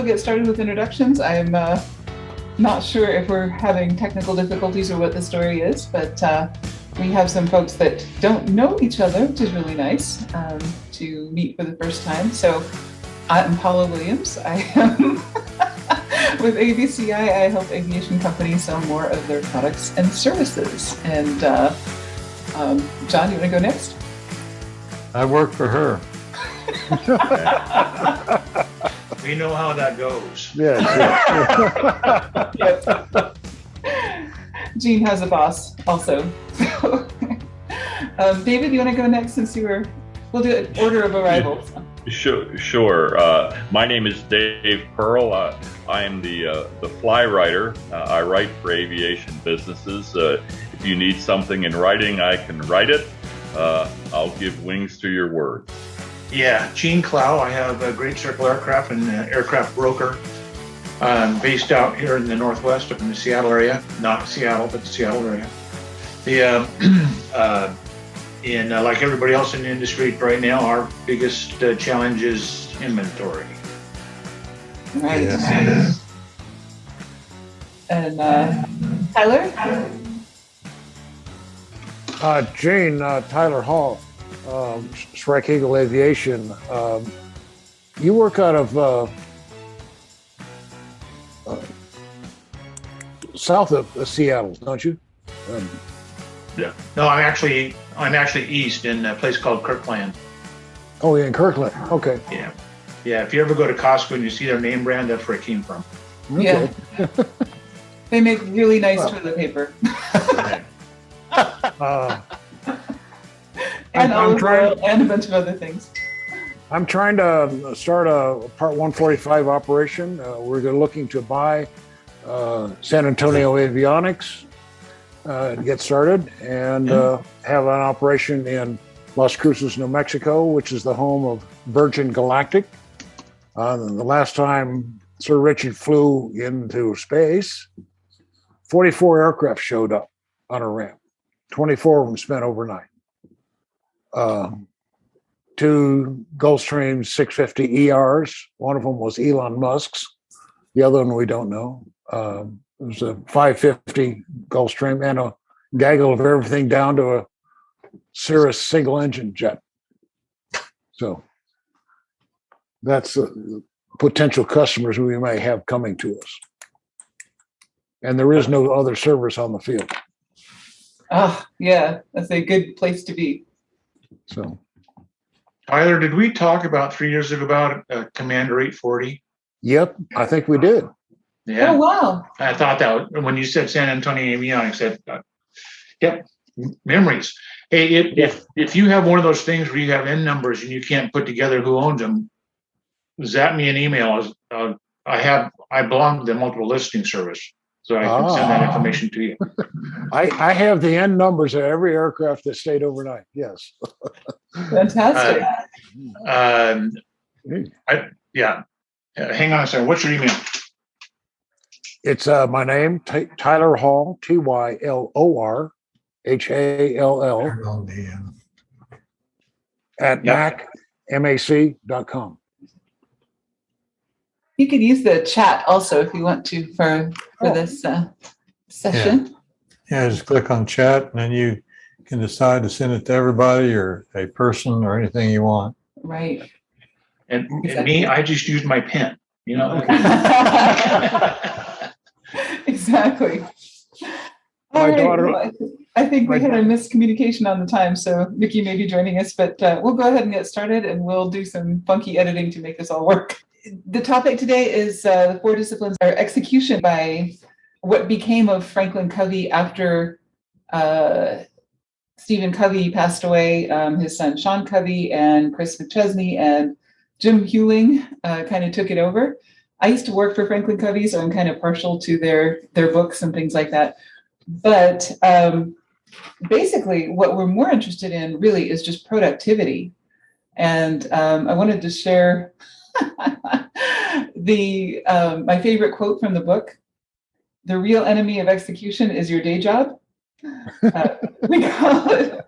still get started with introductions. I'm not sure if we're having technical difficulties or what the story is, but we have some folks that don't know each other, which is really nice to meet for the first time. So I'm Paula Williams. I am with ABCI. I help aviation companies sell more of their products and services. And John, you want to go next? I work for her. We know how that goes. Yes. Yep. Jean has a boss also. So, David, you want to go next since we'll do an order of arrival. Sure. My name is Dave Pearl. I am the fly writer. I write for aviation businesses. If you need something in writing, I can write it. I'll give wings to your words. Yeah, Gene Clow. I have a Great Circle Aircraft and aircraft broker based out here in the Northwest, up in the Seattle area. Not Seattle, but the Seattle area. Like everybody else in the industry right now, our biggest challenge is inventory. Right. Yes. And Tylor? Gene, Tylor Hall, Strike Eagle Aviation. You work out of south of Seattle, don't you? Yeah. No, I'm actually east in a place called Kirkland. Oh, you're in Kirkland. Okay. Yeah. Yeah. If you ever go to Costco and you see their name brand, that's where it came from. Okay. Yeah. They make really nice toilet paper. And olive oil and a bunch of other things. I'm trying to start a Part 145 operation. We're looking to buy San Antonio Avionics to get started and have an operation in Las Cruces, New Mexico, which is the home of Virgin Galactic. The last time Sir Richard flew into space, 44 aircraft showed up on a ramp. 24 of them spent overnight. 2 Gulfstream 650 ERs. One of them was Elon Musk's. The other one we don't know. It was a 550 Gulfstream and a gaggle of everything down to a Cirrus single engine jet. So that's potential customers we may have coming to us. And there is no other service on the field. Oh, yeah, that's a good place to be. So, Tyler, did we talk about 3 years ago about Commander 840? yep, I think we did. Yeah. Oh, wow. I thought that when you said San Antonio Avionics, yep, memories. Hey, if you have one of those things where you have N numbers and you can't put together who owns them, zap me an email. I belong to the multiple listing service, so I can send that information to you. I have the N numbers of every aircraft that stayed overnight. Yes. Fantastic. Hang on a second. What's your email? It's my name, Tylor Hall, Tylor Hall, at mac.com. You could use the chat also if you want to for this session. Yeah, just click on chat and then you can decide to send it to everybody or a person or anything you want. Right. And me, I just used my pen, you know. Exactly. All right. I think we had a miscommunication on the time, so Mickey may be joining us, but we'll go ahead and get started and we'll do some funky editing to make this all work. The topic today is the 4 disciplines are execution by what became of Franklin Covey after Stephen Covey passed away. His son Sean Covey and Chris McChesney and Jim Hewling kind of took it over. I used to work for Franklin Covey, so I'm kind of partial to their books and things like that. But basically, what we're more interested in really is just productivity. And I wanted to share my favorite quote from the book. The real enemy of execution is your day job. We call it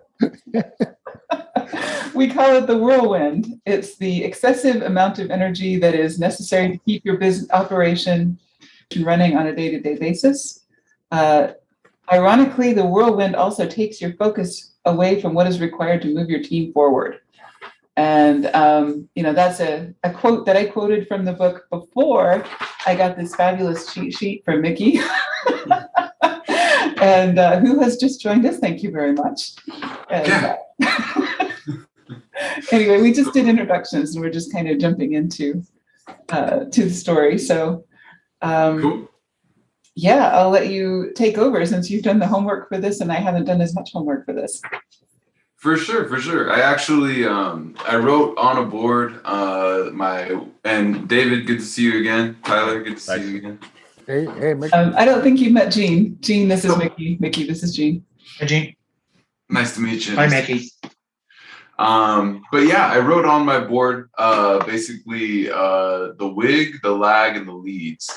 We call it the whirlwind. It's the excessive amount of energy that is necessary to keep your business operation running on a day-to-day basis. Ironically, the whirlwind also takes your focus away from what is required to move your team forward. And, that's a quote that I quoted from the book before I got this fabulous cheat sheet from Mickey. And who has just joined us. Thank you very much. And, anyway, we just did introductions and we're just kind of jumping into to the story. So, Cool. Yeah, I'll let you take over since you've done the homework for this and I haven't done as much homework for this. For sure. I actually I wrote on a board and David, good to see you again. Tyler, good to see you again. Hey, Mickey. I don't think you've met Jean. Jean, this is Mickey. Mickey, this is Jean. Hi, Gene. Nice to meet you. Hi, Mickey. But yeah, I wrote on my board basically the wig, the lag, and the leads.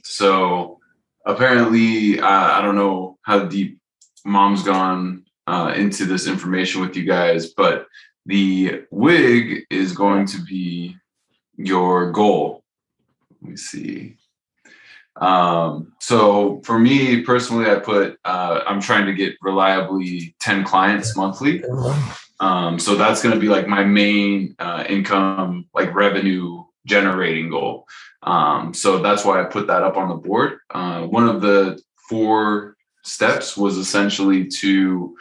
So apparently, I don't know how deep Mom's gone into this information with you guys, but the wig is going to be your goal. Let me see. So for me personally, I put I'm trying to get reliably 10 clients monthly. So that's going to be like my main income, like revenue generating goal. So that's why I put that up on the board. One of the 4 steps was essentially to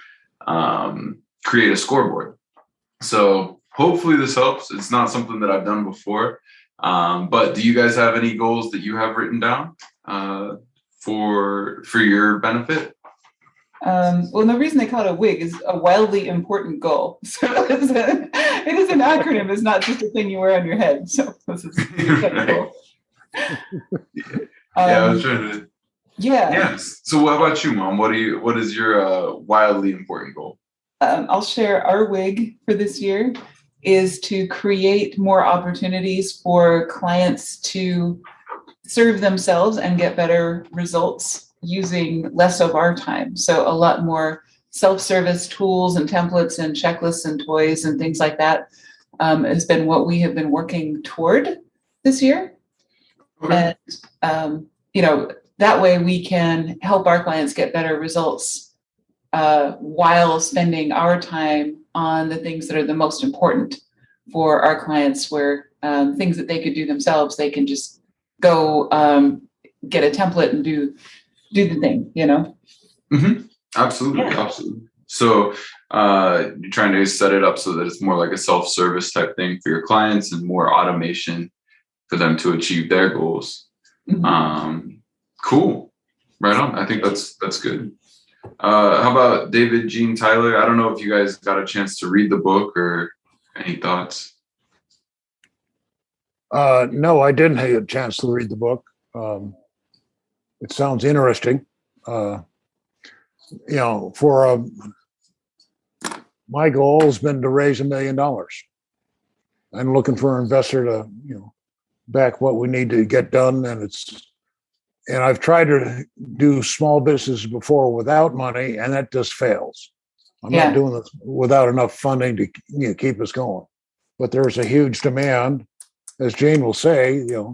create a scoreboard. So hopefully this helps. It's not something that I've done before. But do you guys have any goals that you have written down for your benefit? Well, the reason they call it a WIG is a wildly important goal. So it is an acronym. It's not just a thing you wear on your head. So this is Right. I was trying to. Yeah. Yes. So what about you, Mom? What is your wildly important goal? I'll share our WIG for this year is to create more opportunities for clients to serve themselves and get better results using less of our time. So a lot more self-service tools and templates and checklists and toys and things like that has been what we have been working toward this year. Okay. And, that way we can help our clients get better results while spending our time on the things that are the most important for our clients, where things that they could do themselves, they can just go get a template and do the thing, Mm-hmm. Absolutely. Yeah. Absolutely. So you're trying to set it up so that it's more like a self-service type thing for your clients and more automation for them to achieve their goals. Mm-hmm. Cool. Right on. I think that's good. How about David, Jean, Tyler? I don't know if you guys got a chance to read the book or any thoughts. No, I didn't have a chance to read the book. It sounds interesting. For my goal has been to raise $1 million. I'm looking for an investor to, back what we need to get done, and I've tried to do small business before without money, and that just fails. I'm not doing this without enough funding to keep us going. But there's a huge demand, as Jane will say. The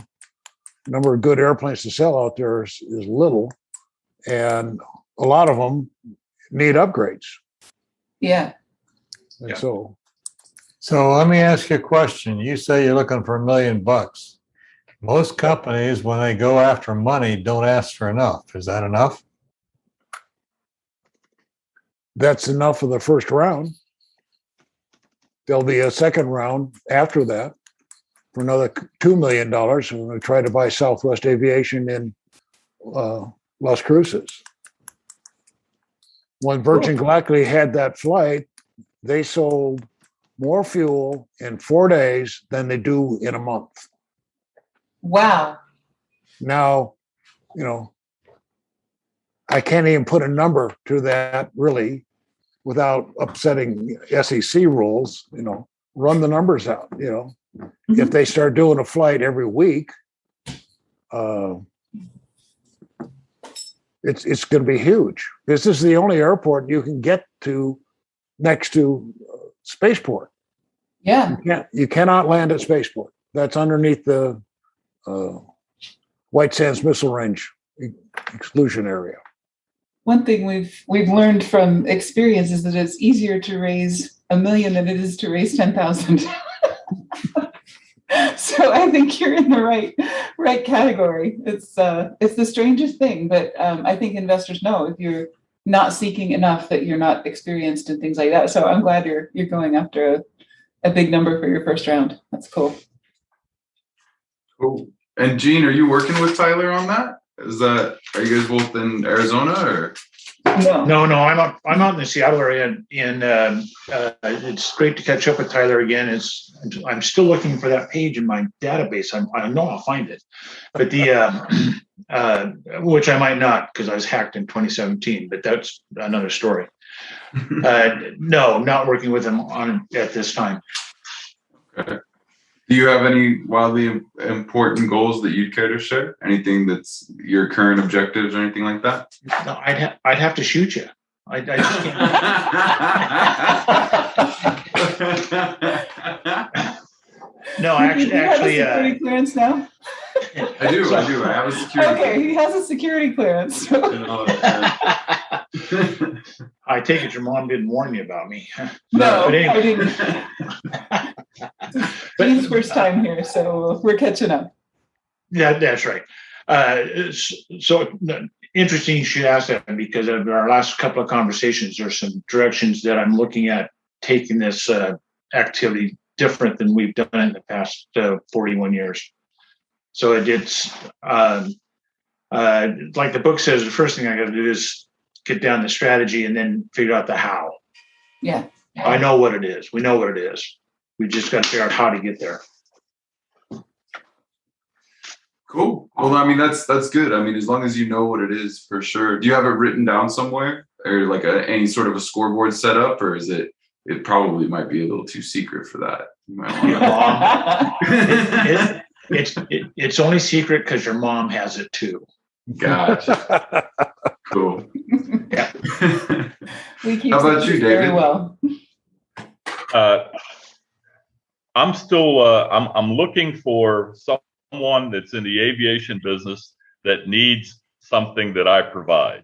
number of good airplanes to sell out there is little, and a lot of them need upgrades. Yeah. And so let me ask you a question. You say you're looking for $1 million. Most companies, when they go after money, don't ask for enough. Is that enough? that's enough for the first round. There'll be a second round after that for another $2 million. We're going to try to buy Southwest Aviation in Las Cruces. When Virgin Galactic had that flight, they sold more fuel in 4 days than they do in a month. Wow. Now, I can't even put a number to that really without upsetting SEC rules, run the numbers out, If they start doing a flight every week, it's going to be huge. This is the only airport you can get to next to spaceport. Yeah. You cannot land at spaceport. That's underneath the White Sands Missile Range exclusion area. One thing we've learned from experience is that it's easier to raise $1 million than it is to raise 10,000. So I think you're in the right category. It's the strangest thing, but I think investors know if you're not seeking enough that you're not experienced and things like that. So I'm glad you're going after a big number for your first round. That's cool. Cool. And Gene, are you working with Tylor on that? Are you guys both in Arizona or? No, I'm out in the Seattle area, and it's great to catch up with Tylor again. I'm still looking for that page in my database. I know I'll find it, but which I might not because I was hacked in 2017. But that's another story. No, not working with him on at this time. Okay. Do you have any wildly important goals that you'd care to share? Anything that's your current objectives or anything like that? No, I'd have to shoot you. I just can't. No, actually, security clearance now. I do. I have a security. Okay, he has a security clearance. I take it your mom didn't warn you about me. No, but anyway. I didn't. Gene's first time here, so we're catching up. Yeah, that's right. So interesting you should ask that, because of our last couple of conversations, there's some directions that I'm looking at taking this activity different than we've done in the past 41 years. So it's like the book says, the first thing I got to do is get down the strategy and then figure out the how. Yeah. I know what it is. We know what it is. We just got to figure out how to get there. Cool. Well, I mean, that's good. I mean, as long as you know what it is, for sure. Do you have it written down somewhere, or like any sort of a scoreboard set up, or is it probably might be a little too secret for that? You might want it's only secret because your mom has it too. Gotcha. Cool. Yeah. We keep How about you, David? Very well. I'm still I'm looking for someone that's in the aviation business that needs something that I provide.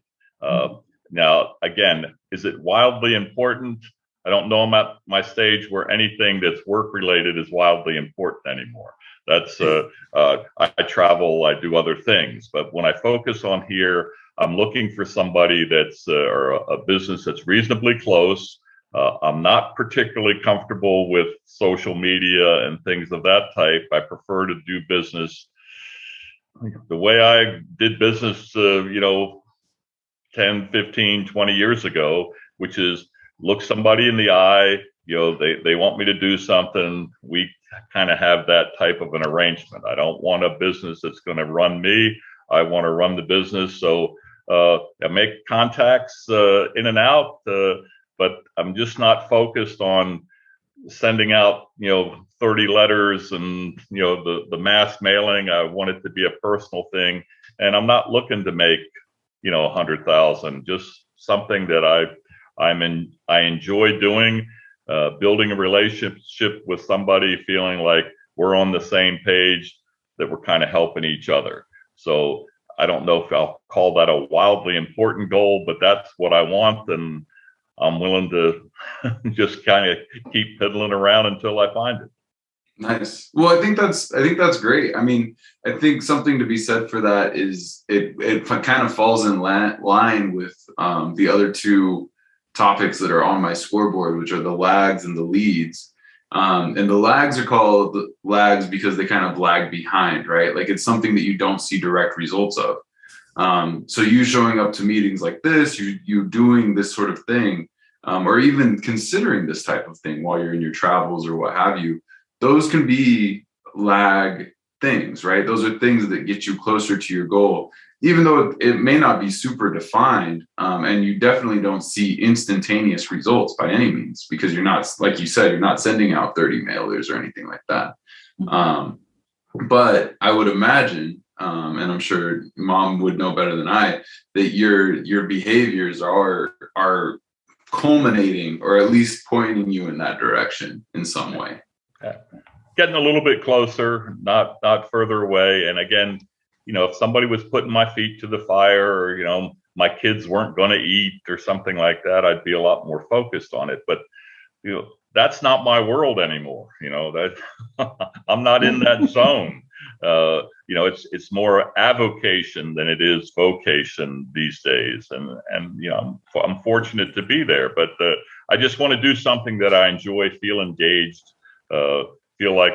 Now, again, is it wildly important? I don't know. I'm at my stage where anything that's work related is wildly important anymore. That's I travel, I do other things, but when I focus on here, I'm looking for somebody that's or a business that's reasonably close. I'm not particularly comfortable with social media and things of that type. I prefer to do business the way I did business, 10, 15, 20 years ago, which is look somebody in the eye. They want me to do something. We kind of have that type of an arrangement. I don't want a business that's going to run me. I want to run the business. So I make contacts in and out, but I'm just not focused on sending out, 30 letters and, the mass mailing. I want it to be a personal thing. And I'm not looking to make, 100,000, just something that I enjoy doing, building a relationship with somebody, feeling like we're on the same page, that we're kind of helping each other. So I don't know if I'll call that a wildly important goal, but that's what I want. And I'm willing to just kind of keep piddling around until I find it. Nice. Well, I think that's great. I mean, I think something to be said for that is it kind of falls in line with the other two topics that are on my scoreboard, which are the lags and the leads. And the lags are called lags because they kind of lag behind, right? Like it's something that you don't see direct results of. So you showing up to meetings like this, you doing this sort of thing, or even considering this type of thing while you're in your travels or what have you, those can be lag things, right? Those are things that get you closer to your goal, even though it may not be super defined, and you definitely don't see instantaneous results by any means, because you're not, like you said, you're not sending out 30 mailers or anything like that. But I would imagine, and I'm sure Mom would know better than I, that your behaviors are culminating or at least pointing you in that direction in some way. Getting a little bit closer, not further away. And again, if somebody was putting my feet to the fire, or my kids weren't going to eat or something like that, I'd be a lot more focused on it. But that's not my world anymore. That I'm not in that zone. It's more avocation than it is vocation these days, and I'm fortunate to be there. But I just want to do something that I enjoy, feel engaged, feel like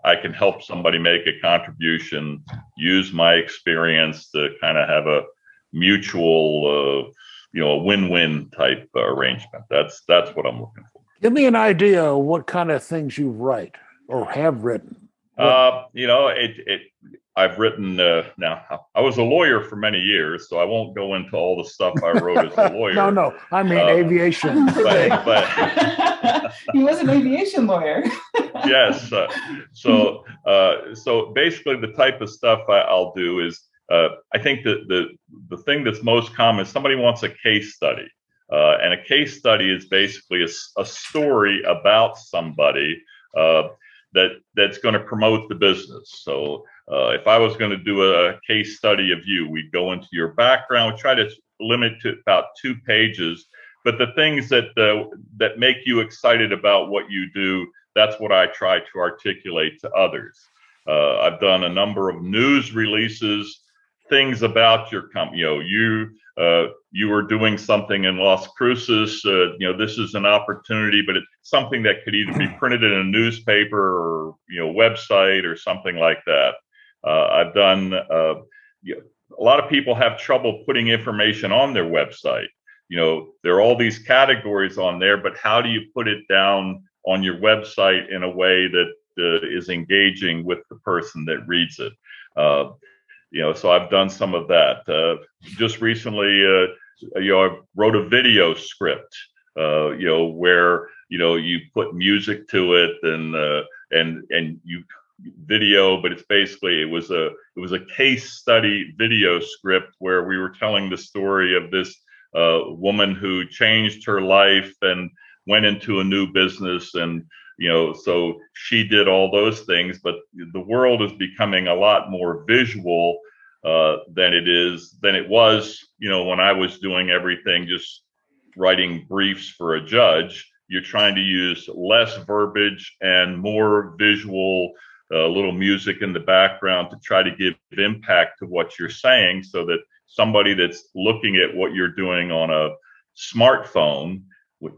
I can help somebody make a contribution, use my experience to kind of have a mutual, a win-win type arrangement. That's what I'm looking for. Give me an idea of what kind of things you write or have written. I've written, now I was a lawyer for many years, so I won't go into all the stuff I wrote as a lawyer. No, I mean aviation. But he was an aviation lawyer. Yes. So basically the type of stuff I'll do is, I think that the thing that's most common is somebody wants a case study. And a case study is basically a story about somebody that's going to promote the business. So if I was going to do a case study of you, we'd go into your background, we try to limit to about 2 pages. But the things that make you excited about what you do, that's what I try to articulate to others. I've done a number of news releases, things about your company. You were doing something in Las Cruces. This is an opportunity, but it's something that could either be printed in a newspaper or website or something like that. I've done. A lot of people have trouble putting information on their website. There are all these categories on there, but how do you put it down on your website in a way that is engaging with the person that reads it? So I've done some of that. Just recently, I wrote a video script, where you put music to it and you video, but it's basically it was a case study video script where we were telling the story of this woman who changed her life and went into a new business, and so she did all those things. But the world is becoming a lot more visual than it was when I was doing everything just writing briefs for a judge. You're trying to use less verbiage and more visual, little music in the background to try to give impact to what you're saying, so that somebody that's looking at what you're doing on a smartphone with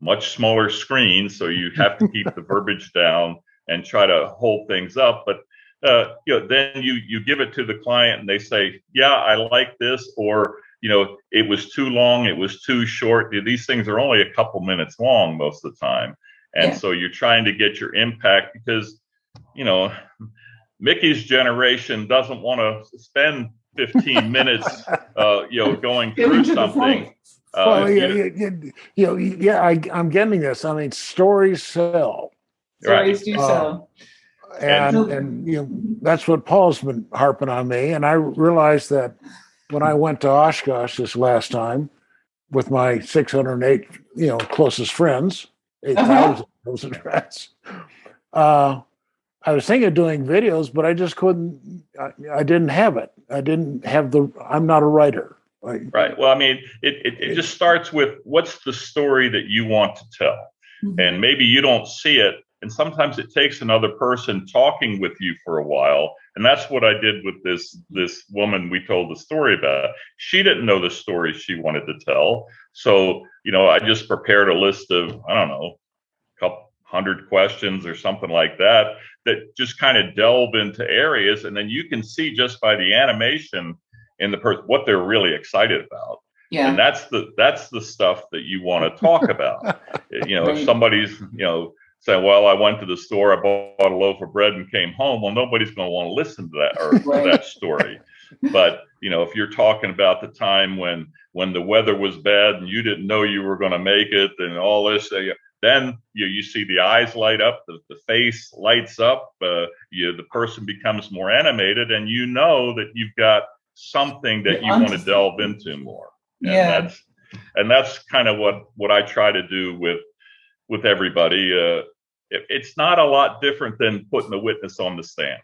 much smaller screen, so you have to keep the verbiage down and try to hold things up. But then you give it to the client and they say, yeah, I like this, or it was too long, it was too short. These things are only a couple minutes long most of the time, and so you're trying to get your impact, because Mickey's generation doesn't want to spend 15 minutes going through something. I'm getting this. I mean, stories sell. Stories do sell. And that's what Paul's been harping on me. And I realized that when I went to Oshkosh this last time with my 608, closest friends, 8,000 closest friends, I was thinking of doing videos, but I just couldn't. I didn't have it. I'm not a writer. Right. Well, I mean, it just starts with what's the story that you want to tell, and maybe you don't see it. And sometimes it takes another person talking with you for a while. And that's what I did with this woman we told the story about. She didn't know the story she wanted to tell. So, I just prepared a list of, I don't know, a couple 100 questions or something like that just kind of delve into areas. And then you can see just by the animation in the person what they're really excited about. Yeah. And that's the stuff that you want to talk about. Right. If somebody's, saying, well, I went to the store, I bought a loaf of bread and came home. Well, nobody's going to want to listen to that or to that story. But, if you're talking about the time when the weather was bad and you didn't know you were going to make it and all this, then you see the eyes light up, the face lights up, the person becomes more animated, and that you've got something that you want to delve into more. And And that's kind of what I try to do with everybody. It's not a lot different than putting a witness on the stand.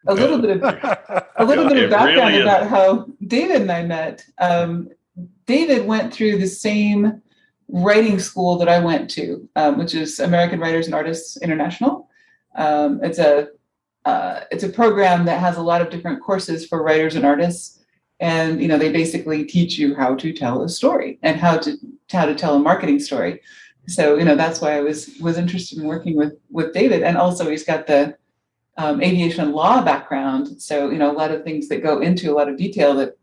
A little bit of background really about how David and I met. David went through the same writing school that I went to, which is American Writers and Artists International. It's a program that has a lot of different courses for writers and artists, and they basically teach you how to tell a story and how to tell a marketing story. So that's why I was interested in working with David, and also he's got the aviation law background. So a lot of things that go into a lot of detail that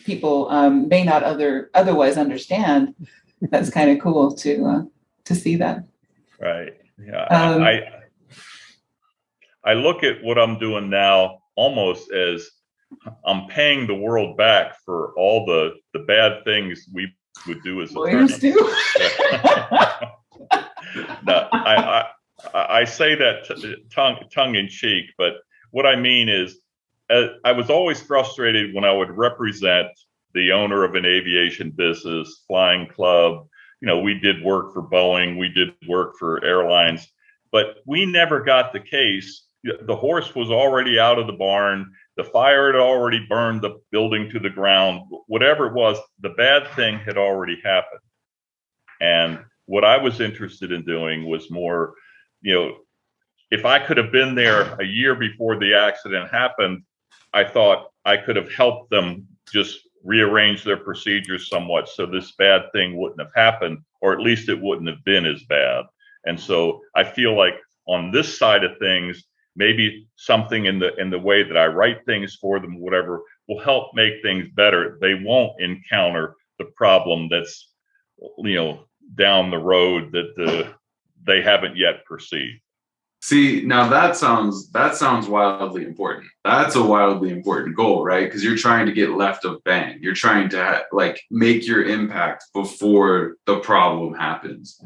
people may not otherwise understand. That's kind of cool to see that. Right. Yeah. I look at what I'm doing now almost as I'm paying the world back for all the bad things we would do as lawyers do. No, I say that tongue in cheek, but what I mean is I was always frustrated when I would represent the owner of an aviation business, flying club. We did work for Boeing, we did work for airlines, but we never got the case. The horse was already out of the barn. The fire had already burned the building to the ground. Whatever it was, the bad thing had already happened. And what I was interested in doing was more, if I could have been there a year before the accident happened, I thought I could have helped them just rearrange their procedures somewhat so this bad thing wouldn't have happened, or at least it wouldn't have been as bad. And so I feel like on this side of things, maybe something in the way that I write things for them, whatever, will help make things better. They won't encounter the problem that's, down the road that they haven't yet perceived. See, now that sounds wildly important. That's a wildly important goal, right? Because you're trying to get left of bang. You're trying to make your impact before the problem happens.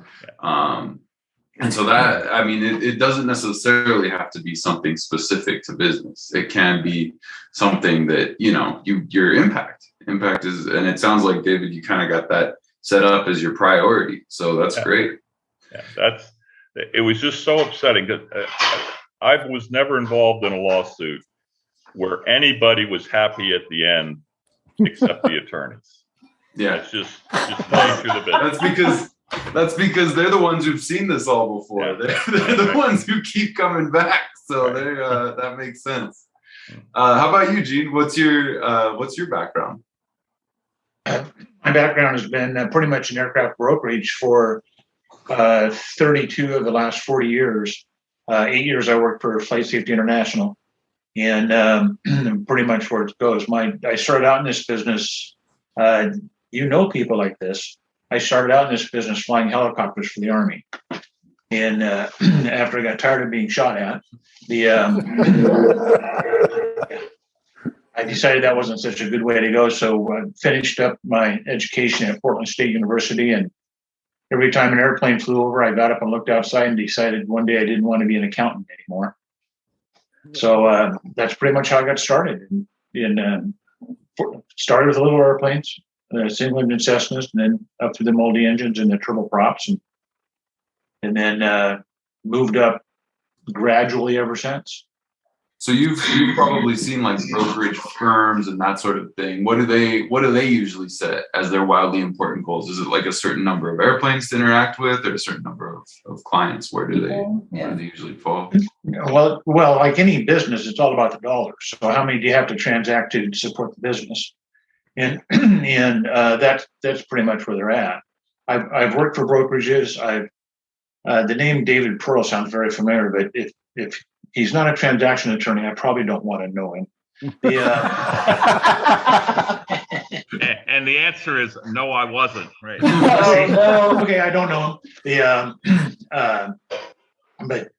And so that, it doesn't necessarily have to be something specific to business. It can be something that, your impact is, and it sounds like, David, you kind of got that set up as your priority. So that's great. Yeah, it was just so upsetting that I was never involved in a lawsuit where anybody was happy at the end except the attorneys. Yeah. It's just the nature of the business. That's because they're the ones who've seen this all before. Yeah. They're the ones who keep coming back. So that makes sense. How about you, Gene? What's your background? My background has been pretty much in aircraft brokerage for 32 of the last 40 years. 8 years I worked for Flight Safety International, and pretty much where it goes. I started out in this business. People like this. I started out in this business flying helicopters for the Army, and after I got tired of being shot at, I decided that wasn't such a good way to go. So I finished up my education at Portland State University, and every time an airplane flew over, I got up and looked outside and decided one day I didn't want to be an accountant anymore. So that's pretty much how I got started. Started with little airplanes, single engine Cessnas, and then up through the multi engines and the turboprops, and then moved up gradually ever since. So you've probably seen brokerage firms and that sort of thing. What do they usually set as their wildly important goals? Is it a certain number of airplanes to interact with, or a certain number of clients? Where do they usually fall? Well, like any business, it's all about the dollars. So how many do you have to transact to support the business? And that's pretty much where they're at. I've worked for brokerages. The name David Pearl sounds very familiar, but if he's not a transaction attorney, I probably don't want to know him. And the answer is no, I wasn't. Right. Okay, I don't know him. But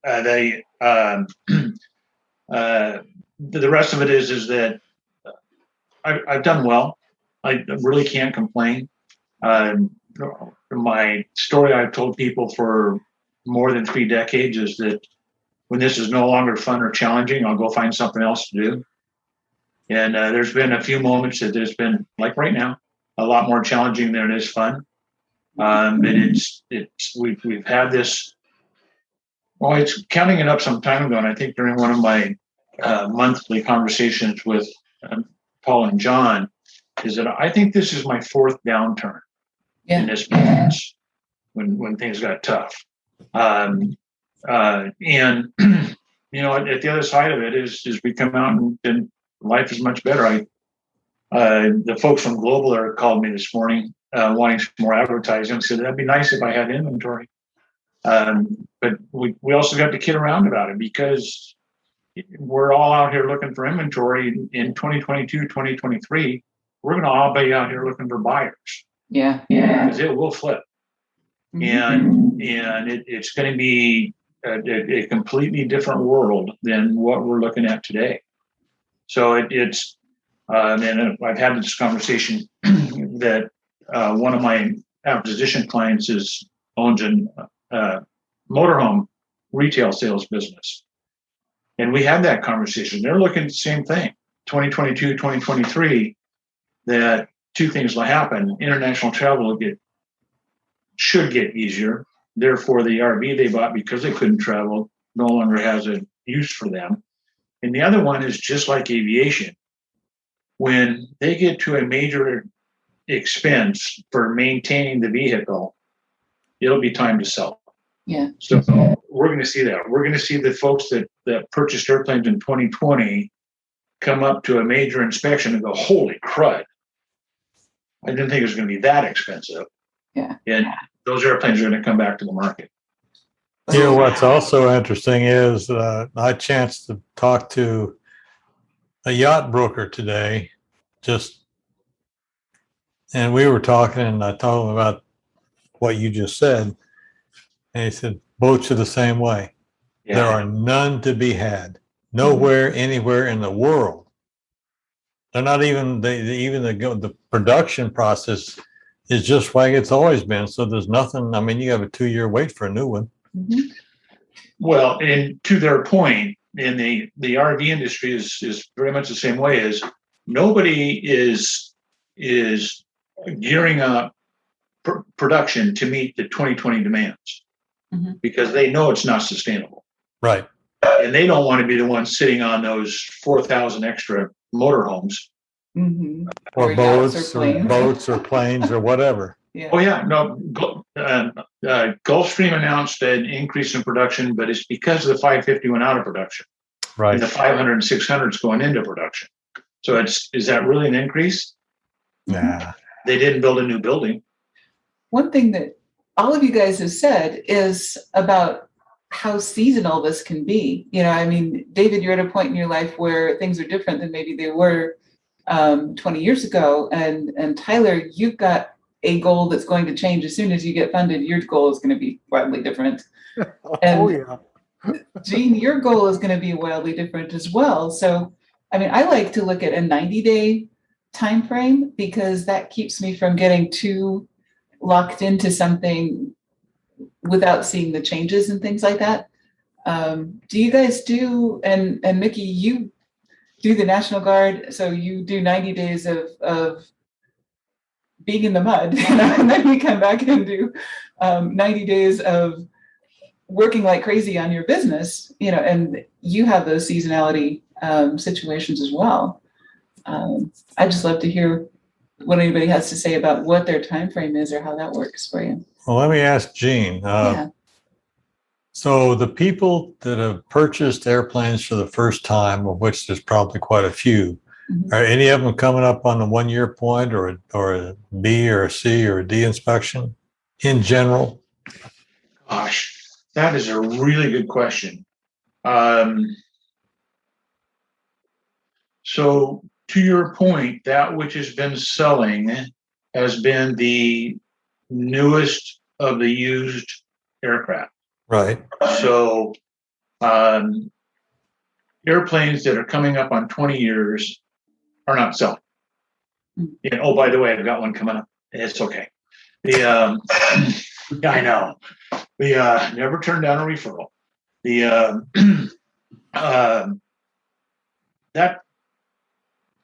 the rest of it is that I've done well. I really can't complain. My story I've told people for more than 3 decades is that when this is no longer fun or challenging, I'll go find something else to do. And there's been a few moments that there's been, like right now, a lot more challenging than it is fun. But we've had this. Well, it's counting it up some time ago, and I think during one of my monthly conversations with Paul and John, is that I think this is my fourth downturn in this business when things got tough. And you know, at the other side of it is we come out and life is much better. The folks from Global Air called me this morning wanting some more advertising. Said that'd be nice if I had inventory. But we also got to kid around about it because we're all out here looking for inventory in 2022, 2023. We're going to all be out here looking for buyers. Yeah. Because it will flip. And it's going to be a completely different world than what we're looking at today. So it's and I've had this conversation that one of my acquisition clients owns a motorhome retail sales business. And we had that conversation. They're looking at the same thing, 2022, 2023, that two things will happen. International travel should get easier. Therefore, the RV they bought because they couldn't travel no longer has a use for them. And the other one is just like aviation. When they get to a major expense for maintaining the vehicle, it'll be time to sell. Yeah. So we're going to see that. We're going to see the folks that purchased airplanes in 2020 come up to a major inspection and go, holy crud. I didn't think it was going to be that expensive. Yeah. And those airplanes are going to come back to the market. You know, what's also interesting is I had a chance to talk to a yacht broker today, and we were talking, and I told him about what you just said. And he said, boats are the same way. Yeah. There are none to be had, nowhere, anywhere in the world. They're not even, the production process is just like it's always been. So there's nothing, I mean, you have a 2-year wait for a new one. Well, and to their point, in the RV industry is very much the same way. As nobody is gearing up production to meet the 2020 demands because they know it's not sustainable. Right. And they don't want to be the ones sitting on those 4,000 extra motorhomes. Or boats or planes or whatever. Yeah. Oh yeah, no. Gulfstream announced an increase in production, but it's because the 550 went out of production, right? And the 500 and 600 is going into production. So is that really an increase? Nah. They didn't build a new building. One thing that all of you guys have said is about how seasonal this can be. You know, I mean, David, you're at a point in your life where things are different than maybe they were 20 years ago, and Tylor, you've got a goal that's going to change as soon as you get funded. Your goal is going to be wildly different. And Gene, your goal is going to be wildly different as well. So, I mean, I like to look at a 90-day time frame because that keeps me from getting too locked into something without seeing the changes and things like that. Do you guys do, and Mickey, you do the National Guard, so you do 90 days of being in the mud, you know, and then we come back and do 90 days of working like crazy on your business, you know, and you have those seasonality situations as well. I just love to hear what anybody has to say about what their time frame is or how that works for you. Well, let me ask Gene. So the people that have purchased airplanes for the first time, of which there's probably quite a few, are any of them coming up on the 1-year point or a B or a C or a D inspection in general? Gosh, that is a really good question. So to your point, that which has been selling has been the newest of the used aircraft. Right. So airplanes that are coming up on 20 years are not selling. And oh, by the way, I've got one coming up. It's okay. I know. We never turned down a referral.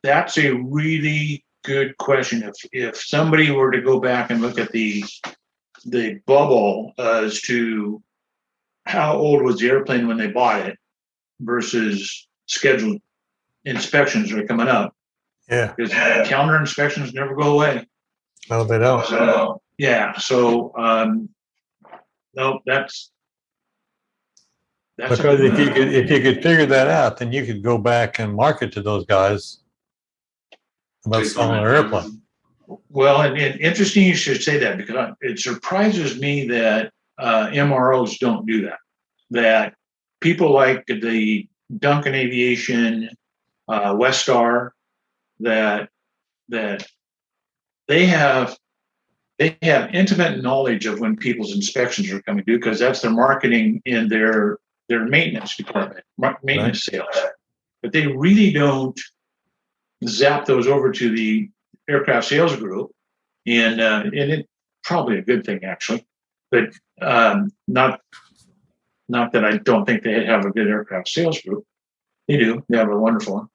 That's a really good question. If somebody were to go back and look at the bubble as to how old was the airplane when they bought it versus scheduled inspections are coming up. Yeah. Because calendar inspections never go away. No, they don't. So, yeah. So, no, that's Because if you could figure that out, then you could go back and market to those guys about selling an airplane. Well, and interesting you should say that, because it surprises me that MROs don't do that. That people like the Duncan Aviation, Westar, that they have intimate knowledge of when people's inspections are coming due, because that's their marketing in their maintenance department, maintenance sales. But they really don't zap those over to the aircraft sales group, and it's probably a good thing, actually. But not that I don't think they have a good aircraft sales group. They do. They have a wonderful one.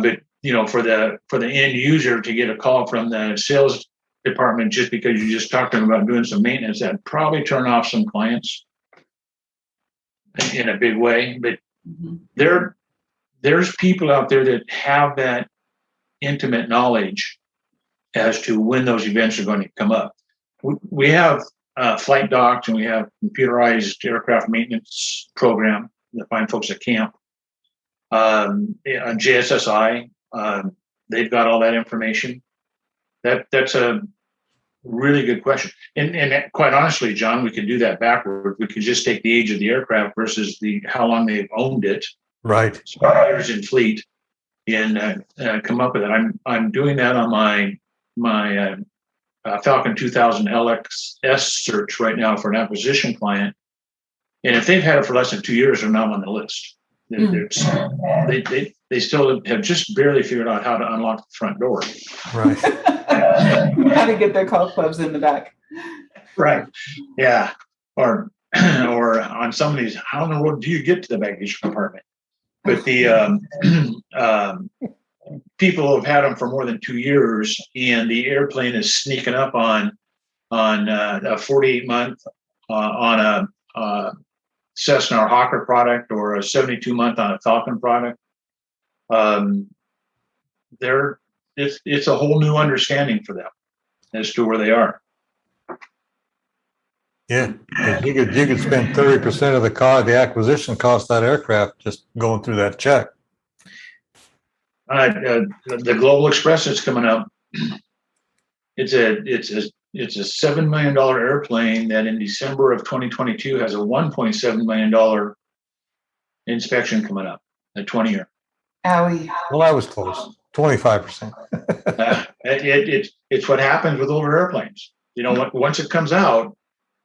But for the end user to get a call from the sales department just because you just talked to them about doing some maintenance, that'd probably turn off some clients in a big way. But there's people out there that have that intimate knowledge as to when those events are going to come up. We have flight docs, and we have computerized aircraft maintenance program that find folks at camp. On JSSI, they've got all that information. That's a really good question. And quite honestly, John, we could do that backward. We could just take the age of the aircraft versus how long they've owned it. Right. So years in fleet, and come up with it. I'm doing that on my Falcon 2000 LXS search right now for an acquisition client. And if they've had it for less than 2 years, they're not on the list. They still have just barely figured out how to unlock the front door. Right. How to get their call clubs in the back. Right. Yeah. Or on some of these, how in the world do you get to the baggage compartment? But the people have had them for more than 2 years, and the airplane is sneaking up on a 48-month on a Cessna or Hawker product, or a 72-month on a Falcon product. It's a whole new understanding for them as to where they are. Yeah, you could spend 30% of the acquisition cost of that aircraft just going through that check. The Global Express that's coming up. It's a $7 million airplane that in December of 2022 has a $1.7 million inspection coming up, a 20-year. Owie. Well, I was close, 25%. It's what happens with older airplanes. Once it comes out,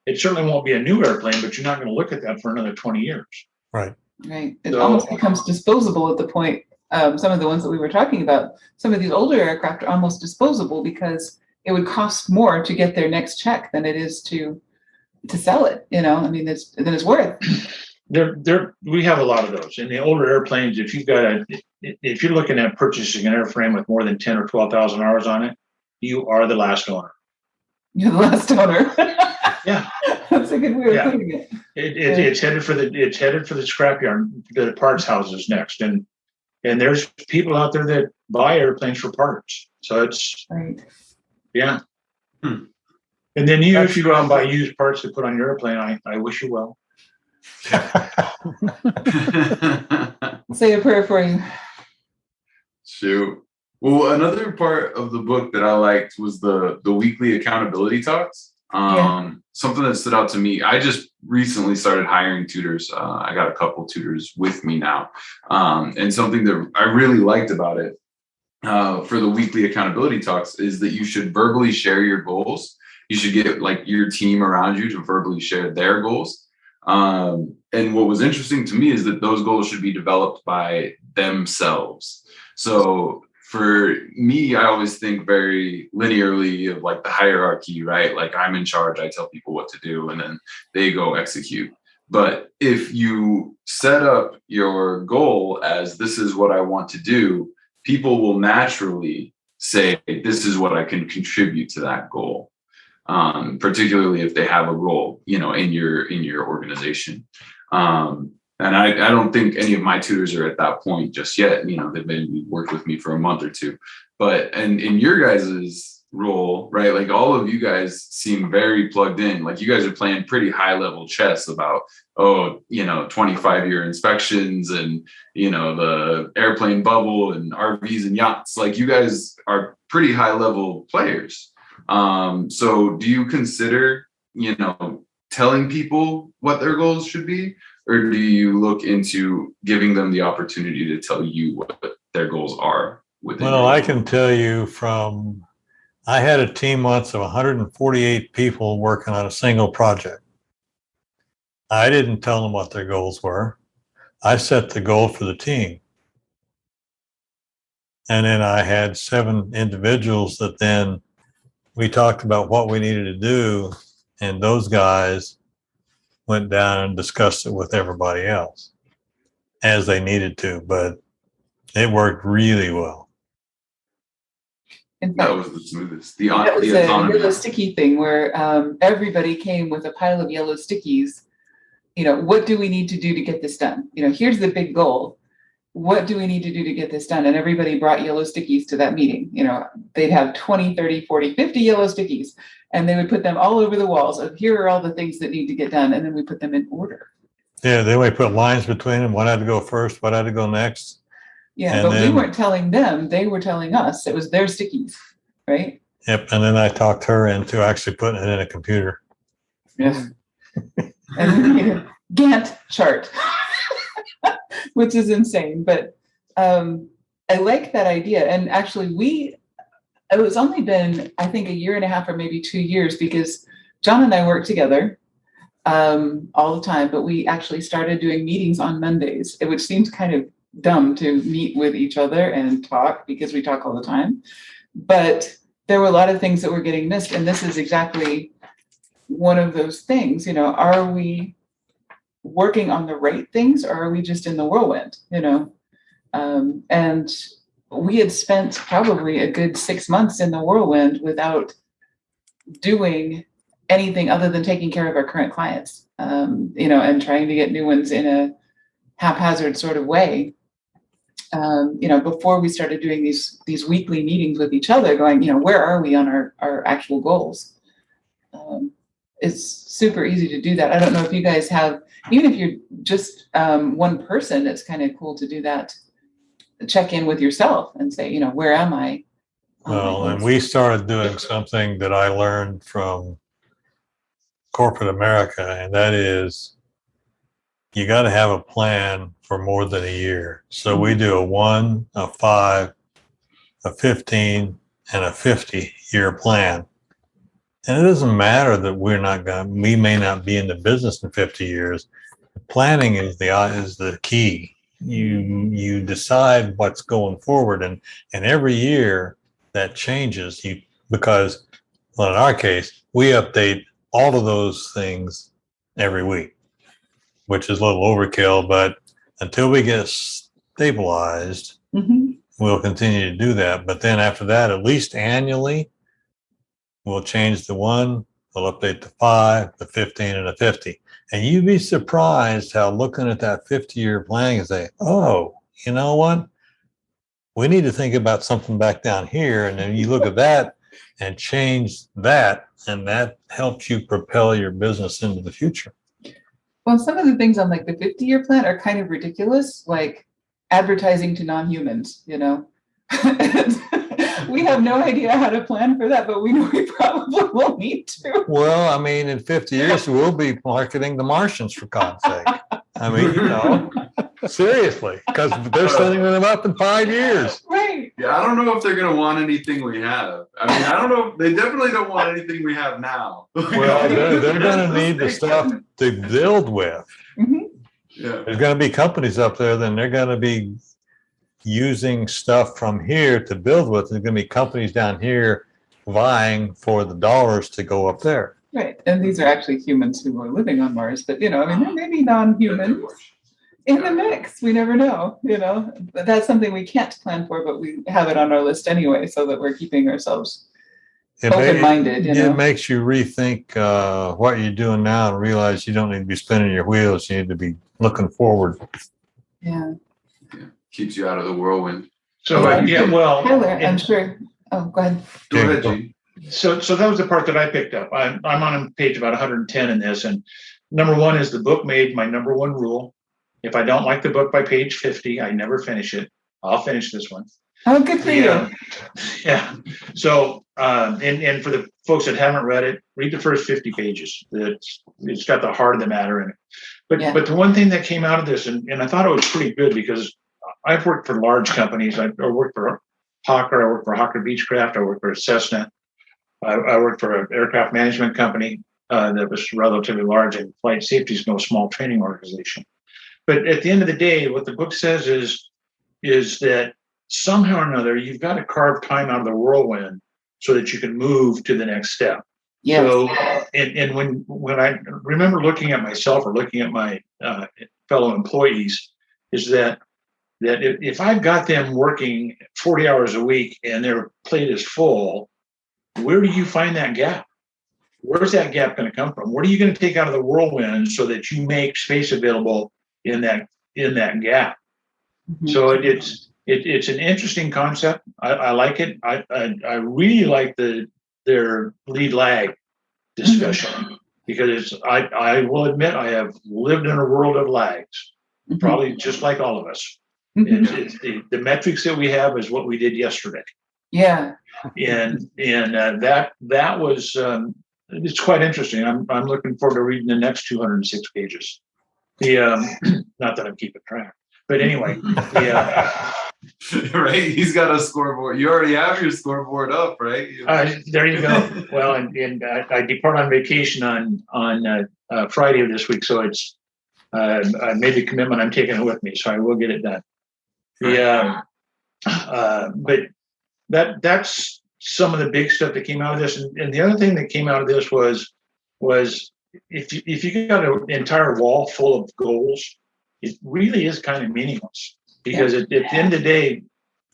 it certainly won't be a new airplane, but you're not going to look at that for another 20 years. Right. Right. It almost becomes disposable at the point. Some of the ones that we were talking about, some of these older aircraft are almost disposable because it would cost more to get their next check than it is to sell it. Then it's worth. We have a lot of those in the older airplanes. If you're looking at purchasing an airframe with more than 10 or 12,000 hours on it, you are the last owner. You're the last owner. Yeah, that's a good way of putting it. It's headed for the scrapyard, the parts houses next, and there's people out there that buy airplanes for parts. So it's right. Yeah. And then if you go out and buy used parts to put on your airplane, I wish you well. Say a prayer for you. Shoot. Well, another part of the book that I liked was the weekly accountability talks. Something that stood out to me. I just recently started hiring tutors. I got a couple tutors with me now. And something that I really liked about it for the weekly accountability talks is that you should verbally share your goals. You should get your team around you to verbally share their goals. And what was interesting to me is that those goals should be developed by themselves. So for me, I always think very linearly of the hierarchy, right? I'm in charge, I tell people what to do, and then they go execute. But if you set up your goal as this is what I want to do, people will naturally say, this is what I can contribute to that goal. Particularly if they have a role, in your organization. And I don't think any of my tutors are at that point just yet. They've been worked with me for a month or two. But and in your guys's role, right? Like all of you guys seem very plugged in. Like you guys are playing pretty high level chess about 25-year inspections and the airplane bubble and RVs and yachts. Like you guys are pretty high level players. So do you consider, telling people what their goals should be, or do you look into giving them the opportunity to tell you what their goals are? Well, I can tell you I had a team once of 148 people working on a single project. I didn't tell them what their goals were. I set the goal for the team. And then I had 7 individuals that then we talked about what we needed to do, and those guys went down and discussed it with everybody else as they needed to, but it worked really well. In fact, That was the smoothest. that was The a autonomy. yellow sticky thing where everybody came with a pile of yellow stickies. What do we need to do to get this done? Here's the big goal. What do we need to do to get this done? And everybody brought yellow stickies to that meeting. They'd have 20, 30, 40, 50 yellow stickies, and they would put them all over the walls of here are all the things that need to get done. And then we put them in order. Yeah, then we put lines between them. What had to go first? What had to go next? Yeah, And but then- we weren't telling them. They were telling us. It was their stickies, right? Yep. And then I talked her into actually putting it in a computer. Yes. And we made a Gantt chart, which is insane. But I like that idea. And actually, it was only been, I think, 1.5 or maybe 2 years, because John and I work together all the time, but we actually started doing meetings on Mondays, which seems kind of dumb to meet with each other and talk, because we talk all the time. But there were a lot of things that were getting missed. And this is exactly one of those things. Are we working on the right things, or are we just in the whirlwind? And we had spent probably a good 6 months in the whirlwind without doing anything other than taking care of our current clients, and trying to get new ones in a haphazard sort of way. Before we started doing these weekly meetings with each other, going, where are we on our actual goals? It's super easy to do that. I don't know if you guys have, even if you're just one person, it's kind of cool to do that. Check in with yourself and say, where am I? Well, and we started doing something that I learned from corporate America, and that is you got to have a plan for more than a year. So we do a 1, a 5, a 15, and a 50-year plan. And it doesn't matter that we may not be in the business in 50 years. Planning is the key. You decide what's going forward, and every year that changes. Because in our case, we update all of those things every week, which is a little overkill, but until we get stabilized, we'll continue to do that. But then after that, at least annually, we'll change the 1, we'll update the 5, the 15, and the 50. And you'd be surprised how looking at that 50-year plan, you say, oh, you know what? We need to think about something back down here. And then you look at that and change that, and that helps you propel your business into the future. Well, some of the things on like the 50-year plan are kind of ridiculous, like advertising to non-humans, We have no idea how to plan for that, but we know we probably will need to. Well, I mean, in 50 years, we'll be marketing the Martians, for God's sake. I mean, seriously, because they're setting them up in 5 years. Right. Yeah, I don't know if they're going to want anything we have. I mean, I don't know. They definitely don't want anything we have now. Well, they're going to need the stuff to build with. Mm-hmm. Yeah. There's going to be companies up there, then they're going to be using stuff from here to build with. There's going to be companies down here vying for the dollars to go up there. Right. And these are actually humans who are living on Mars, but, there may be non-human. in the mix. We never know, but that's something we can't plan for, but we have it on our list anyway, so that we're keeping ourselves open-minded. It makes you rethink what you're doing now and realize you don't need to be spinning your wheels. You need to be looking forward. Yeah. Keeps you out of the whirlwind. So Tylor, I'm sure. Oh, go ahead. Go ahead, Gene. So that was the part that I picked up. I'm on page about 110 in this, and number one is the book made my number one rule. If I don't like the book by page 50, I never finish it. I'll finish this one. Oh, good for you. Yeah. So, and for the folks that haven't read it, read the first 50 pages. It's got the heart of the matter in it. But the one thing that came out of this, and I thought it was pretty good, because I've worked for large companies. I worked for Hawker. I worked for Hawker Beechcraft. I worked for Cessna. I worked for an aircraft management company that was relatively large, and flight safety is no small training organization. But at the end of the day, what the book says is that somehow or another, you've got to carve time out of the whirlwind so that you can move to the next step. Yes. So, and when I remember looking at myself or looking at my fellow employees, is that if I've got them working 40 hours a week and their plate is full, where do you find that gap? Where's that gap going to come from? What are you going to take out of the whirlwind so that you make space available in that gap? Mm-hmm. So it's an interesting concept. I like it. I really like their lead lag discussion, mm-hmm. because I will admit I have lived in a world of lags, mm-hmm. probably just like all of us. Mm-hmm. It's the metrics that we have is what we did yesterday. Yeah. And that was it's quite interesting. I'm looking forward to reading the next 206 pages. Not that I'm keeping track, but anyway, right. He's got a scoreboard. You already have your scoreboard up, right? There you go. Well, and I depart on vacation on Friday of this week, so it's I made the commitment. I'm taking it with me, so I will get it done. But that's some of the big stuff that came out of this, and the other thing that came out of this was if you got an entire wall full of goals, it really is kind of meaningless, because at the end of the day,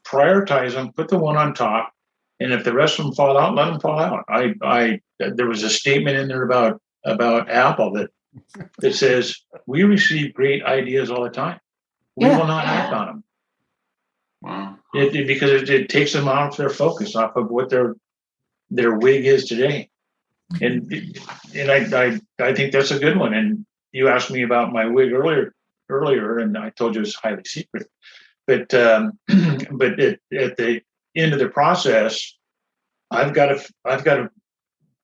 prioritize them, put the one on top, and if the rest of them fall out, let them fall out. There was a statement in there about Apple that says we receive great ideas all the time. We will not act on them. Wow. Because it takes them off their focus, off of what their wig is today. And I think that's a good one. And you asked me about my wig earlier, and I told you it's highly secret. But at the end of the process, I've got to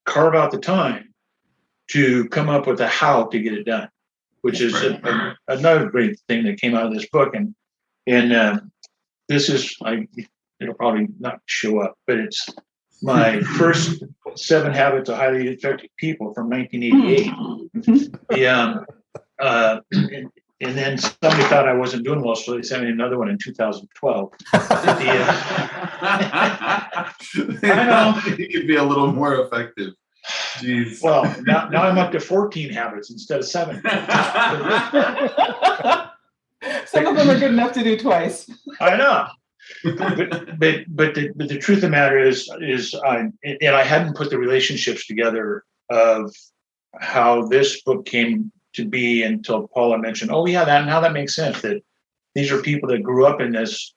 carve out the time to come up with a how to get it done, which is another great thing that came out of this book. And this is it'll probably not show up, but it's my first 7 Habits of Highly Effective People from 1988. And then somebody thought I wasn't doing well, so they sent me another one in 2012. I know. You could be a little more effective. Jeez. Well, now I'm up to 14 habits instead of 7. Some of them are good enough to do twice. I know. But the truth of the matter is I hadn't put the relationships together of how this book came to be until Paula mentioned, that, and how that makes sense, that these are people that grew up in this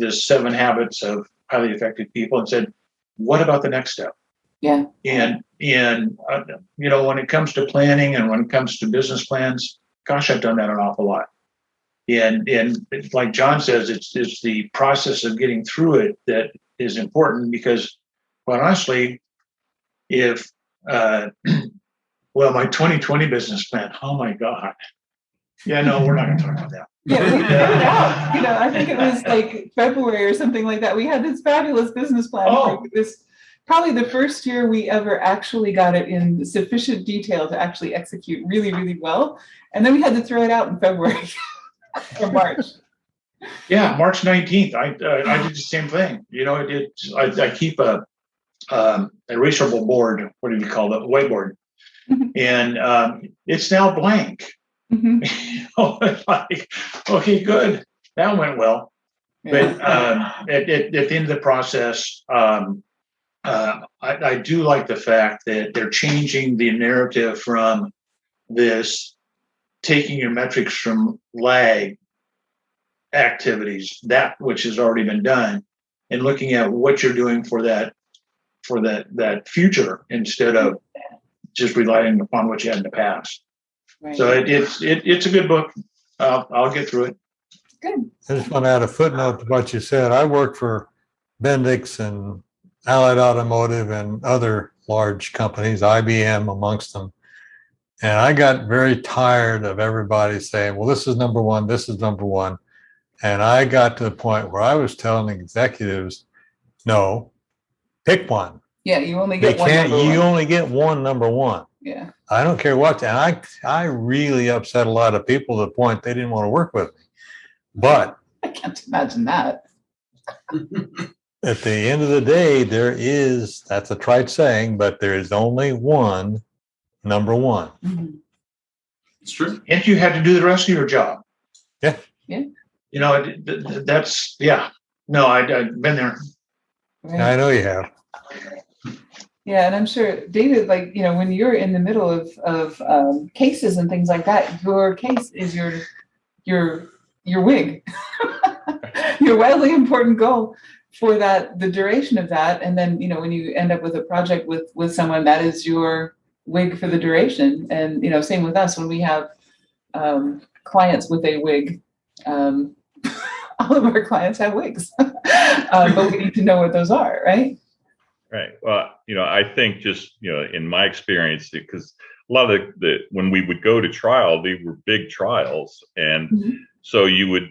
7 Habits of Highly Effective People, and said, what about the next step? Yeah. And when it comes to planning and when it comes to business plans, gosh, I've done that an awful lot. And like John says, it's the process of getting through it that is important, because, quite honestly, if my 2020 business plan, oh my God. Yeah, no, we're not going to talk about that. Yeah, we figured out, I think it was like February or something like that. We had this fabulous business plan. This probably the first year we ever actually got it in sufficient detail to actually execute really, really well. And then we had to throw it out in February or March. Yeah, March 19th. I did the same thing. I keep a erasable board. What do you call it? Whiteboard. And it's now blank. Mhm. Like, okay, good, that went well. But at the end of the process, I do like the fact that they're changing the narrative from this taking your metrics from lag activities, that which has already been done, and looking at what you're doing for that future instead of just relying upon what you had in the past. Right. So it's a good book. I'll get through it. Good. I just want to add a footnote to what you said. I worked for Bendix and Allied Automotive and other large companies, IBM amongst them. And I got very tired of everybody saying, well, this is number one, this is number one. And I got to the point where I was telling executives, no, pick one. Yeah, you only They get one. can't, Number you one. only get one number one. Yeah. I don't care what. And I really upset a lot of people to the point they didn't want to work with me. But I can't imagine that. at the end of the day, that's a trite saying, but there is only one number one. Mhm. It's true. And you had to do the rest of your job. Yeah. Yeah. You know, that's, yeah. No, I've been there. Right. I know you have. Yeah, and I'm sure, David, like, you know, when you're in the middle of cases and things like that, your case is your wig, your wildly important goal for the duration of that. And then, you know, when you end up with a project with someone, that is your wig for the duration. And, you know, same with us when we have clients with a wig. All of our clients have wigs, but we need to know what those are, right? Right. Well, you know, I think just, you know, in my experience, because a lot of when we would go to trial, they were big trials. And so your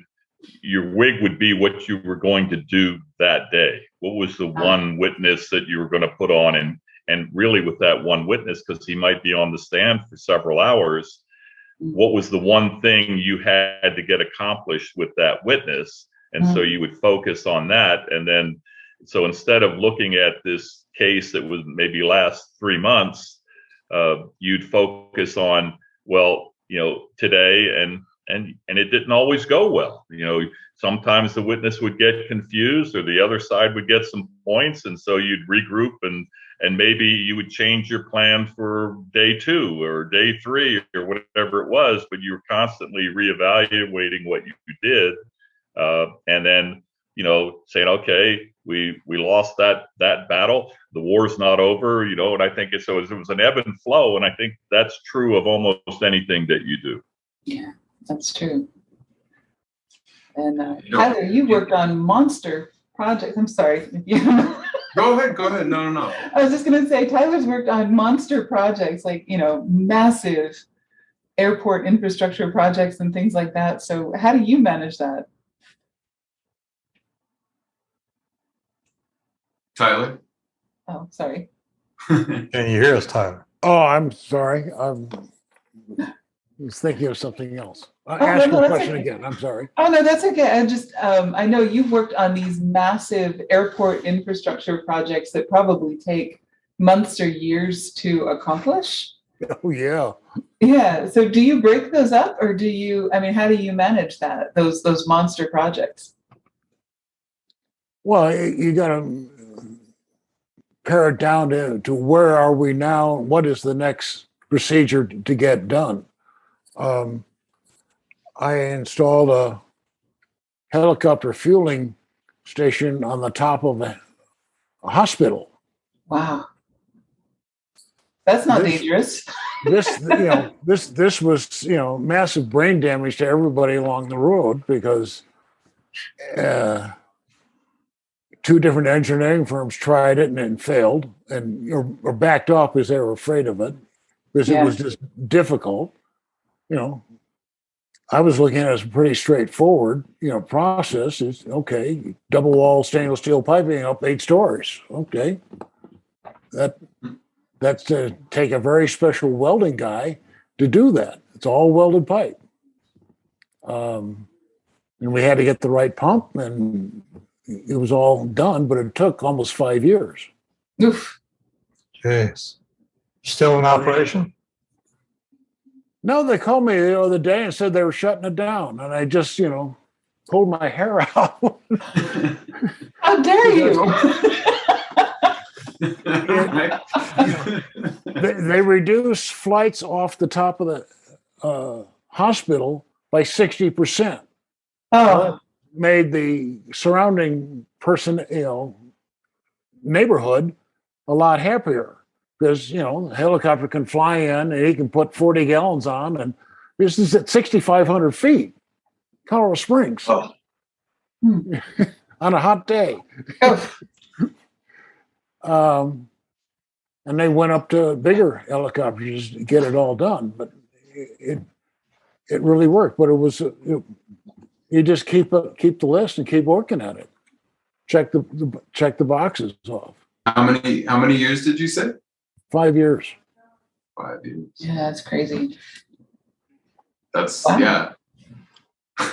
wig would be what you were going to do that day. What was the one witness that you were going to put on? And really with that one witness, because he might be on the stand for several hours, what was the one thing you had to get accomplished with that witness? And so you would focus on that. And then, so instead of looking at this case that would maybe last 3 months, you'd focus on, well, you know, today, and it didn't always go well. You know, sometimes the witness would get confused or the other side would get some points. And so you'd regroup and maybe you would change your plan for day 2 or day 3 or whatever it was, but you were constantly reevaluating what you did. And then, you know, saying, okay, we lost that battle. The war's not over, you know, and I think it was an ebb and flow. And I think that's true of almost anything that you do. Yeah, that's true. And Tyler, you worked on monster projects. I'm sorry. Go ahead. No. I was just going to say, Tyler's worked on monster projects, like, you know, massive airport infrastructure projects and things like that. So how do you manage that? Tyler? Oh, sorry. Can you hear us, Tyler? Oh, I'm sorry. I was thinking of something else. Ask no, your that's question okay. again. I'm sorry. Oh, no, that's okay. I just, I know you've worked on these massive airport infrastructure projects that probably take months or years to accomplish. Oh, yeah. Yeah. So do you break those up, or how do you manage that, those monster projects? Well, you got to pare it down to where are we now? What is the next procedure to get done? I installed a helicopter fueling station on the top of a hospital. Wow. That's not dangerous. This was, you know, massive brain damage to everybody along the road because 2 different engineering firms tried it and it failed or backed off because they were afraid of it because it was just difficult. You know, I was looking at it as a pretty straightforward, you know, process. Is okay, double wall stainless steel piping up 8 stories. Okay, that's to take a very special welding guy to do that. It's all welded pipe, and we had to get the right pump, and it was all done, but it took almost 5 years. Oof. Jeez. Still in operation? No, they called me the other day and said they were shutting it down, and I just, pulled my hair out. How dare you? They reduced flights off the top of the hospital by 60%. Oh, Made the surrounding neighborhood a lot happier because, the helicopter can fly in and he can put 40 gallons on. And this is at 6,500 feet, Colorado Springs, Oh. on a hot day. oh. And they went up to bigger helicopters to get it all done. But it really worked. But it was, you just keep the list and keep working at it. Check the boxes off. How many years did you say? 5 years. 5 years. Yeah, that's crazy. That's Wow. yeah.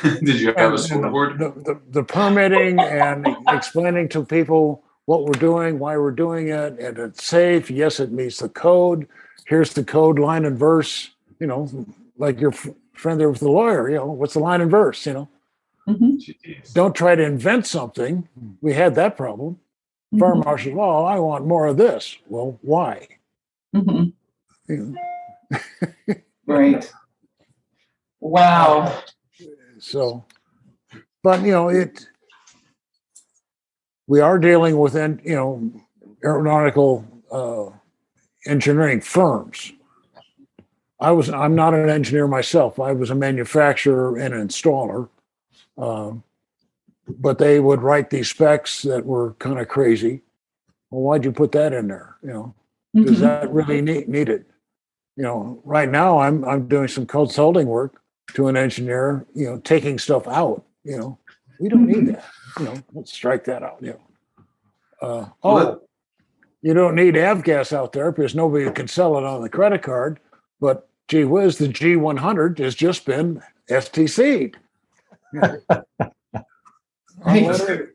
Did you have a scoreboard? The permitting and explaining to people what we're doing, why we're doing it, and it's safe. Yes, it meets the code. Here's the code line and verse. Like your friend there with the lawyer. What's the line and verse? Mm-hmm. Jeez. Don't try to invent something. We had that problem. Fire marshal, oh, I want more of this. Well, why? Mm-hmm. Right. Wow. So, but we are dealing with aeronautical engineering firms. I'm not an engineer myself. I was a manufacturer and installer, but they would write these specs that were kind of crazy. Well, why'd you put that in there? Does that really need it? Right now I'm doing some consulting work to an engineer, taking stuff out. We don't need that. Let's strike that out. You don't need avgas out there because nobody can sell it on the credit card. But gee whiz, the G100 has just been STC'd. Unleaded.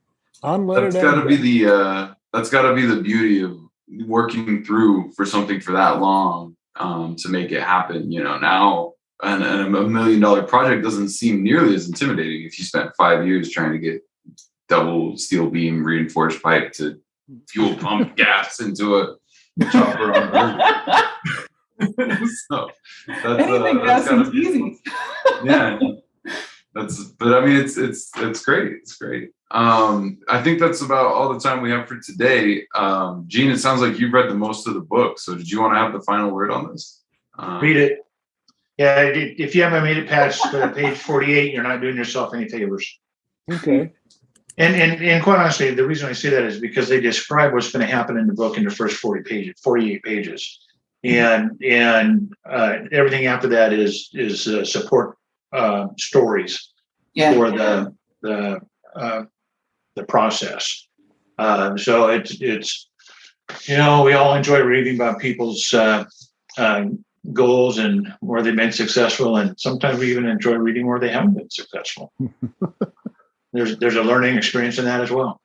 That's got to be the beauty of working through for something for that long to make it happen. Now and a $1 million project doesn't seem nearly as intimidating if you spent 5 years trying to get double steel beam reinforced pipe to fuel pump gas into a chopper on so Anything gas is easy. Yeah. But I mean, it's great. It's great. I think that's about all the time we have for today. Gene, it sounds like you've read the most of the book. So did you want to have the final word on this? Read it. Yeah, if you haven't made it past page 48, you're not doing yourself any favors. Okay. And quite honestly, the reason I say that is because they describe what's going to happen in the book in the first 48 pages. And everything after that is support stories for the process. So it's we all enjoy reading about people's goals and where they've been successful, and sometimes we even enjoy reading where they haven't been successful. There's a learning experience in that as well.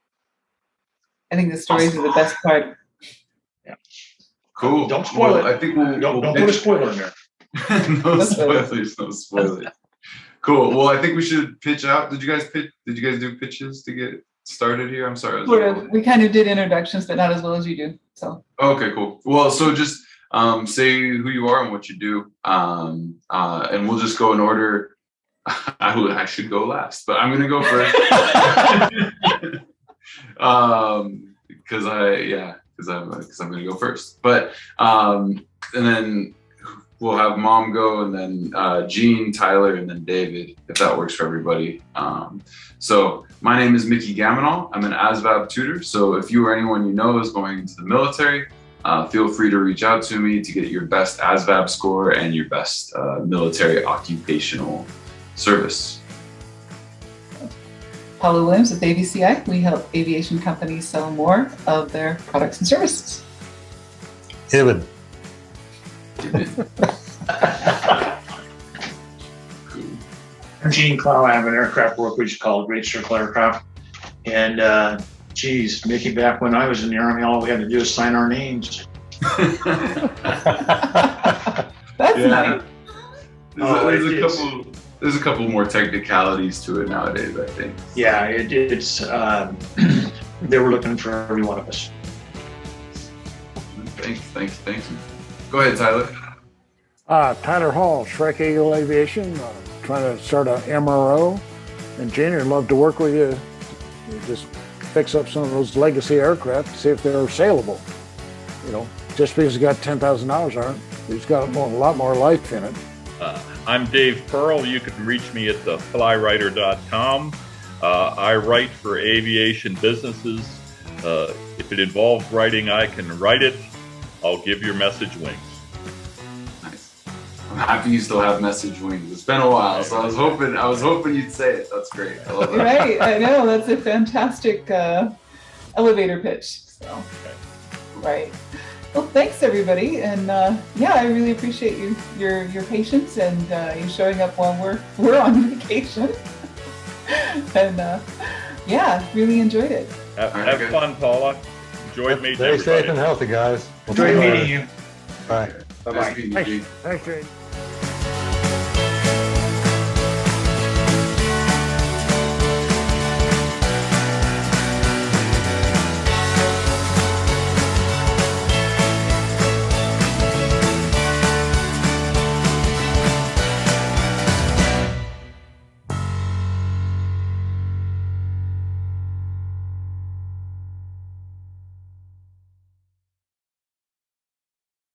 I think the stories are the best part. Yeah. Cool. Don't spoil it. I think Don't put a spoiler in there. No spoilers. No spoilers. Cool. Well, I think we should pitch out. Did you guys do pitches to get started here? I'm sorry. We kind of did introductions, but not as well as you do. So. Okay, cool. Well, so just say who you are and what you do, and we'll just go in order. I should go last, but I'm going to go first. Because I'm going to go first. But and then we'll have Mom go, and then Gene, Tyler, and then David, if that works for everybody. So my name is Mickey Gamonal. I'm an ASVAB tutor. So if you or anyone you know is going into the military, feel free to reach out to me to get your best ASVAB score and your best military occupational service. Paula Williams with AVCI. We help aviation companies sell more of their products and services. Ibn. I'm Gene Clow. I have an aircraft brokerage called Great Circle Aircraft. And Mickey, back when I was in the Army, all we had to do is sign our names. That's nice. There's a couple more technicalities to it nowadays, I think. Yeah, it's they were looking for every one of us. Thank you. Go ahead, Tyler. Tylor Hall, Shrike Eagle Aviation, trying to start an MRO. And Jane, I'd love to work with you. Just fix up some of those legacy aircraft, see if they're saleable. You know, just because you got $10,000 on it, it's got a lot more life in it. I'm Dave Pearl. You can reach me at theflywriter.com. I write for aviation businesses. If it involves writing, I can write it. I'll give your message wings. Nice. I'm happy you still have message wings. It's been a while, so I was hoping you'd say it. That's great. I love that. Right, I know, that's a fantastic elevator pitch. So, right. Well, thanks everybody, and yeah, I really appreciate your patience and you showing up while we're on vacation. And yeah, really enjoyed it. Have fun, Paula. Enjoyed meeting everybody. Stay safe and healthy, guys. Enjoyed meeting you. Bye. Bye-bye. Nice meeting you. Thanks, Jane.